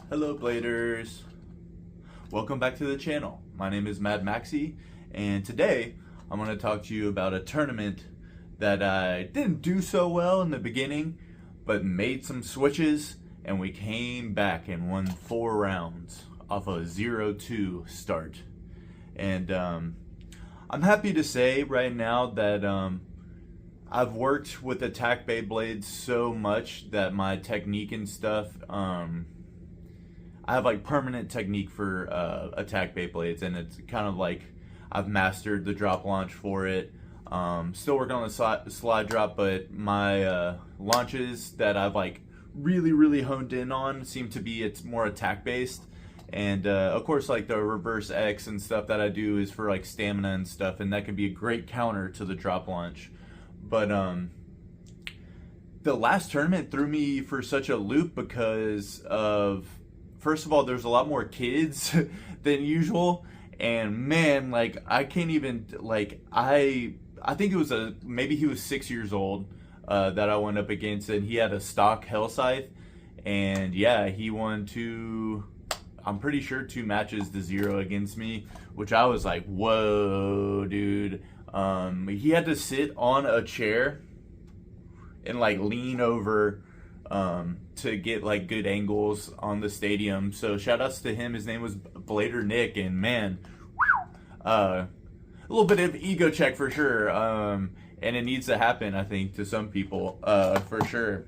Hello Bladers, welcome back to the channel. My name is Mad Maxi, and today I'm going to talk to you about a tournament that I didn't do so well in the beginning, but made some switches and we came back and won 4 rounds off a 0-2 start. And I'm happy to say right now that I've worked with attack Beyblades so much that my technique and stuff, I have like permanent technique for attack Beyblades, and it's kind of like I've mastered the drop launch for it. Still working on the slide drop, but my launches that I've like really honed in on seem to be it's more attack based. And of course, like the reverse X and stuff that I do is for like stamina and stuff, and that can be a great counter to the drop launch. But the last tournament threw me for such a loop because of, first of all, there's a lot more kids than usual, and man, like I can't even like I think it was maybe he was 6 years old that I went up against, and he had a stock Hell Scythe, and yeah, he won I'm pretty sure 2 matches to 0 against me, which I was like, whoa, dude. He had to sit on a chair and like lean over to get like good angles on the stadium. So shout outs to him. His name was Blader Nick, and man, a little bit of ego check for sure. And it needs to happen, I think, to some people, for sure.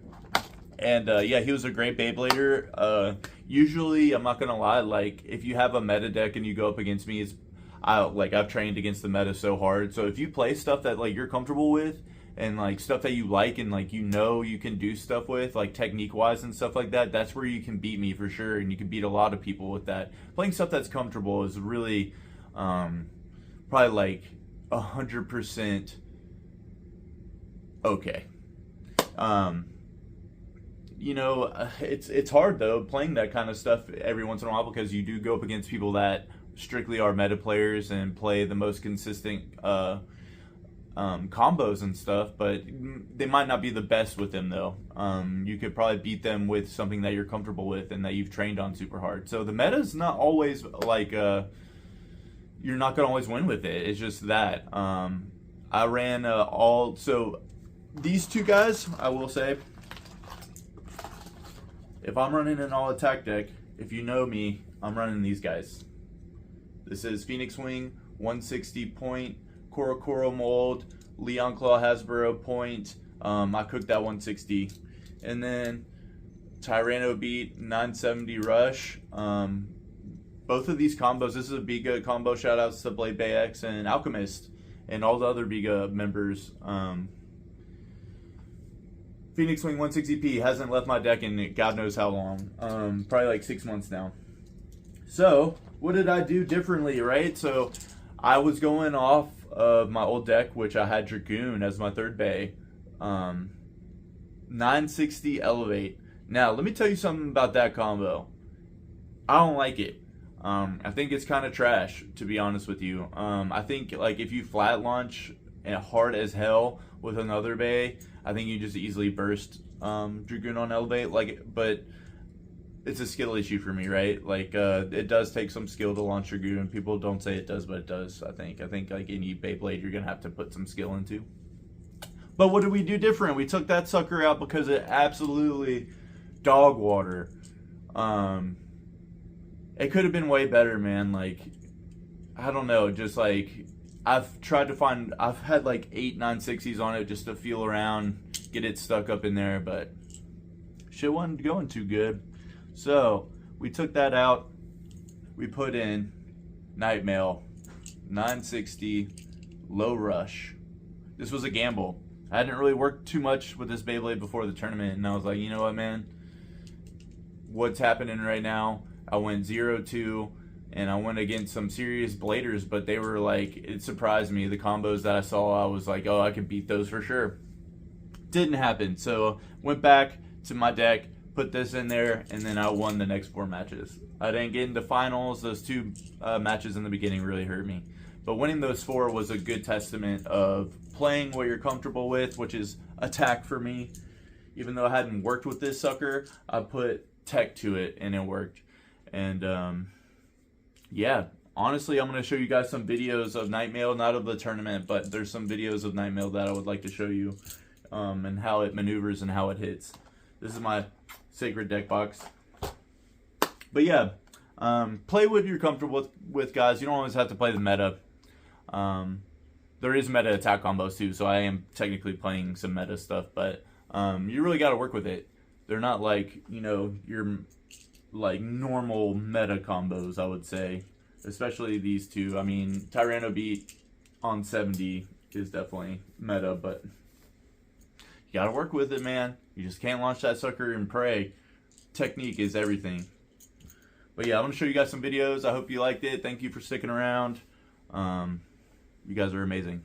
And yeah, he was a great Beyblader. Usually, I'm not gonna lie, like if you have a meta deck and you go up against me, I've trained against the meta so hard. So if you play stuff that like you're comfortable with, and like stuff that you like, and like you can do stuff with, like technique wise and stuff like that, that's where you can beat me for sure. And you can beat a lot of people with that. Playing stuff that's comfortable is really probably like 100% okay. You know, it's hard though playing that kind of stuff every once in a while, because you do go up against people that strictly are meta players and play the most consistent combos and stuff, but they might not be the best with them though. You could probably beat them with something that you're comfortable with and that you've trained on super hard. So the meta is not always like you're not gonna always win with it. It's just that I ran so these 2 guys, I will say, if I'm running an all attack deck, if you know me, I'm running these guys. This is Phoenix Wing 160 point, Korokoro mold, Leon Claw Hasbro point. I cooked that 160, and then Tyranno Beat 970 Rush. Both of these combos, this is a Biga combo. Shout outs to Blade Bay X and Alchemist and all the other Biga members. Phoenix Wing 160p hasn't left my deck in God knows how long. Probably like 6 months now. So what did I do differently, right? So I was going off of my old deck, which I had Dragoon as my 3rd bay. 960 Elevate. Now, let me tell you something about that combo. I don't like it. I think it's kind of trash, to be honest with you. I think like if you flat launch hard as hell with another bay, I think you just easily burst Dragoon on Elevate. But it's a skill issue for me, right? Like it does take some skill to launch Dragoon. People don't say it does, but it does. I think like any Beyblade, you're gonna have to put some skill into. But what did we do different? We took that sucker out because it absolutely dog water. It could have been way better, man. Like I don't know, just like I've had like 8 960s on it just to feel around, get it stuck up in there, but shit wasn't going too good. So we took that out. We put in Night Mail 960 Low Rush. This was a gamble. I hadn't really worked too much with this Beyblade before the tournament, and I was like, you know what, man? What's happening right now? I went 0-2. And I went against some serious bladers, but they were like, it surprised me. The combos that I saw, I was like, oh, I could beat those for sure. Didn't happen. So went back to my deck, put this in there, and then I won the next 4 matches. I didn't get into finals. Those 2 matches in the beginning really hurt me. But winning those 4 was a good testament of playing what you're comfortable with, which is attack for me. Even though I hadn't worked with this sucker, I put tech to it and it worked. And yeah, honestly, I'm going to show you guys some videos of Nightmail, not of the tournament, but there's some videos of Nightmail that I would like to show you, and how it maneuvers and how it hits. This is my sacred deck box. But yeah, play what you're comfortable with, guys. You don't always have to play the meta. There is meta attack combos too, so I am technically playing some meta stuff, but you really got to work with it. They're not like, you know, your like normal meta combos, I would say, especially these two. I mean, Tyranno beat on 70 is definitely meta, but you got to work with it, man. You just can't launch that sucker and pray. Technique is everything. But yeah, I'm going to show you guys some videos. I hope you liked it. Thank you for sticking around. You guys are amazing.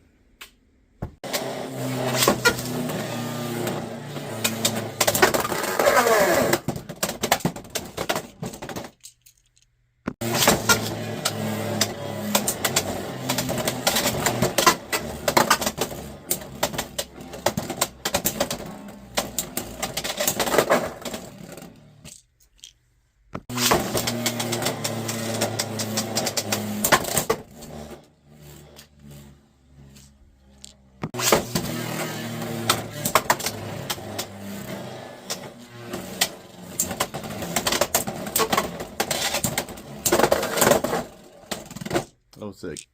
Oh, sick.